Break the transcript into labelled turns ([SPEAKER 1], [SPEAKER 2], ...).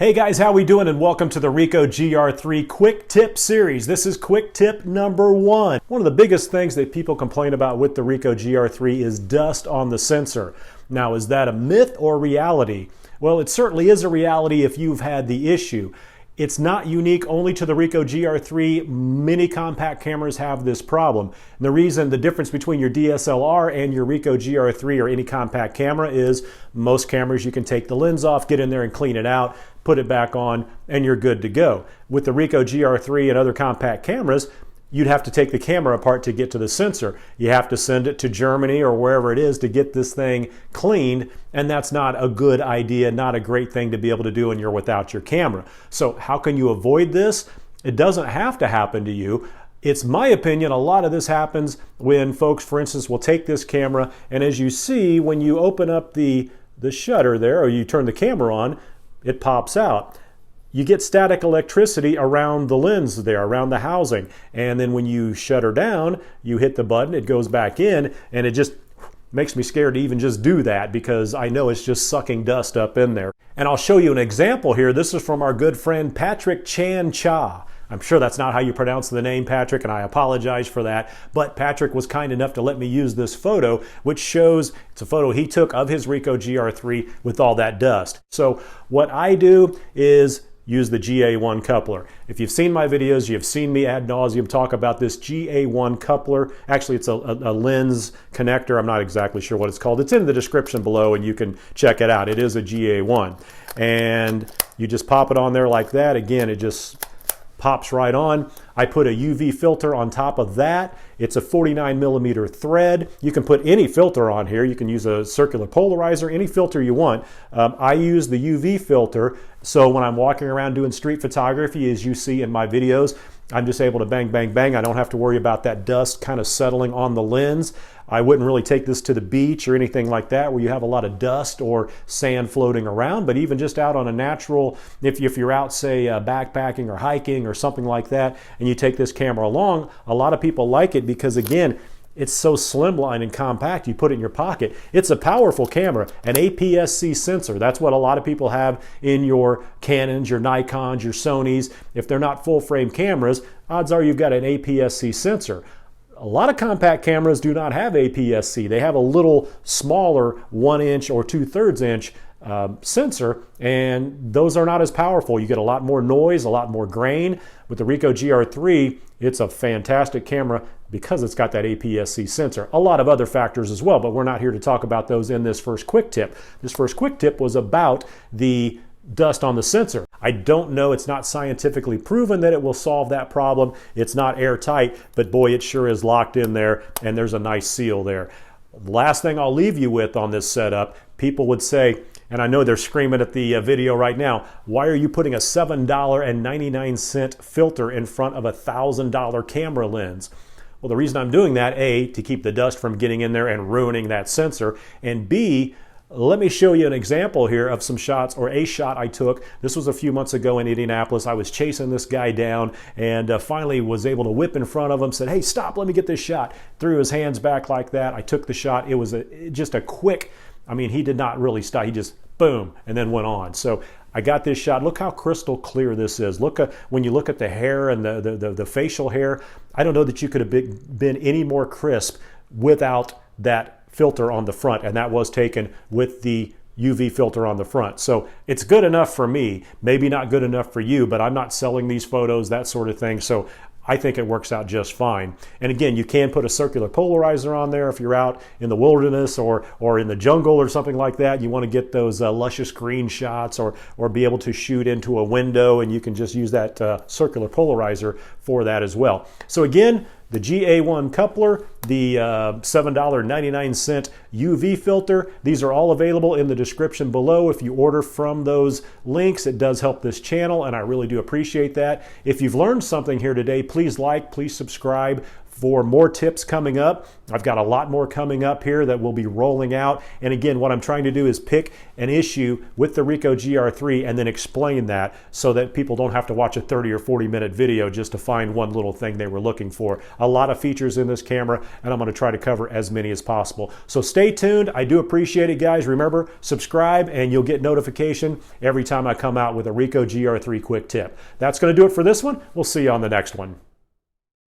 [SPEAKER 1] Hey guys, how we doing? And welcome to the Ricoh GR3 Quick Tip Series. This is quick tip number 1. One of the biggest things that people complain about with the Ricoh GR3 is dust on the sensor. Now, is that a myth or reality? Well, it certainly is a reality if you've had the issue. It's not unique only to the Ricoh GR3. Many compact cameras have this problem. And the difference between your DSLR and your Ricoh GR3 or any compact camera is most cameras you can take the lens off, get in there and clean it out, put it back on, and you're good to go. With the Ricoh GR3 and other compact cameras, you'd have to take the camera apart to get to the sensor. You have to send it to Germany or wherever it is to get this thing cleaned, and that's not a good idea, not a great thing to be able to do when you're without your camera. So how can you avoid this? It doesn't have to happen to you. It's my opinion, a lot of this happens when folks, for instance, will take this camera, and as you see, when you open up the shutter there, or you turn the camera on, it pops out. You get static electricity around the lens there, around the housing. And then when you shut her down, you hit the button, it goes back in, and it just makes me scared to even just do that because I know it's just sucking dust up in there. And I'll show you an example here. This is from our good friend Patrick Chan Cha. I'm sure that's not how you pronounce the name, Patrick, and I apologize for that. But Patrick was kind enough to let me use this photo, which shows it's a photo he took of his Ricoh GR3 with all that dust. So what I do is use the GA-1 coupler. If you've seen my videos, you've seen me ad nauseum talk about this GA-1 coupler. Actually, it's a lens connector. I'm not exactly sure what it's called. It's in the description below and you can check it out. It is a GA-1. And you just pop it on there like that. Again, it just pops right on. I put a UV filter on top of that. It's a 49mm thread. You can put any filter on here. You can use a circular polarizer, any filter you want. I use the UV filter, so when I'm walking around doing street photography, as you see in my videos, I'm just able to bang, bang, bang. I don't have to worry about that dust kind of settling on the lens. I wouldn't really take this to the beach or anything like that where you have a lot of dust or sand floating around, but even just out on a natural, if you're out, say, backpacking or hiking or something like that, and you take this camera along, a lot of people like it because, again, it's so slimline and compact, you put it in your pocket. It's a powerful camera, an APS-C sensor. That's what a lot of people have in your Canons, your Nikons, your Sonys. If they're not full-frame cameras, odds are you've got an APS-C sensor. A lot of compact cameras do not have APS-C. They have a little smaller 1-inch or 2/3 inch sensor, and those are not as powerful. You get a lot more noise, a lot more grain. With the Ricoh GR3, it's a fantastic camera because it's got that APS-C sensor. A lot of other factors as well, but we're not here to talk about those in this first quick tip. This first quick tip was about the dust on the sensor. I don't know, it's not scientifically proven that it will solve that problem. It's not airtight, but boy, it sure is locked in there, and there's a nice seal there. The last thing I'll leave you with on this setup, people would say, and I know they're screaming at the video right now, why are you putting a $7.99 filter in front of a $1,000 camera lens? Well, the reason I'm doing that, A, to keep the dust from getting in there and ruining that sensor, and B, let me show you an example here of some shots, or a shot I took. This was a few months ago in Indianapolis. I was chasing this guy down and finally was able to whip in front of him, said, hey, stop, let me get this shot. Threw his hands back like that. I took the shot. It was just a quick, I mean, he did not really stop. He just boom, and then went on. So I got this shot. Look how crystal clear this is. Look at, when you look at the hair and the facial hair, I don't know that you could have been any more crisp without that filter on the front, and that was taken with the UV filter on the front. So it's good enough for me, maybe not good enough for you, but I'm not selling these photos, that sort of thing. So I think it works out just fine. And again, you can put a circular polarizer on there if you're out in the wilderness or in the jungle or something like that. You want to get those luscious green shots or be able to shoot into a window, and you can just use that circular polarizer for that as well. So again, the GA-1 coupler, the $7.99 UV filter, these are all available in the description below. If you order from those links, it does help this channel, and I really do appreciate that. If you've learned something here today, please like, please subscribe, for more tips coming up. I've got a lot more coming up here that we'll be rolling out. And again, what I'm trying to do is pick an issue with the Ricoh GR3 and then explain that so that people don't have to watch a 30 or 40 minute video just to find one little thing they were looking for. A lot of features in this camera, and I'm going to try to cover as many as possible. So stay tuned. I do appreciate it, guys. Remember, subscribe and you'll get notification every time I come out with a Ricoh GR3 quick tip. That's going to do it for this one. We'll see you on the next one.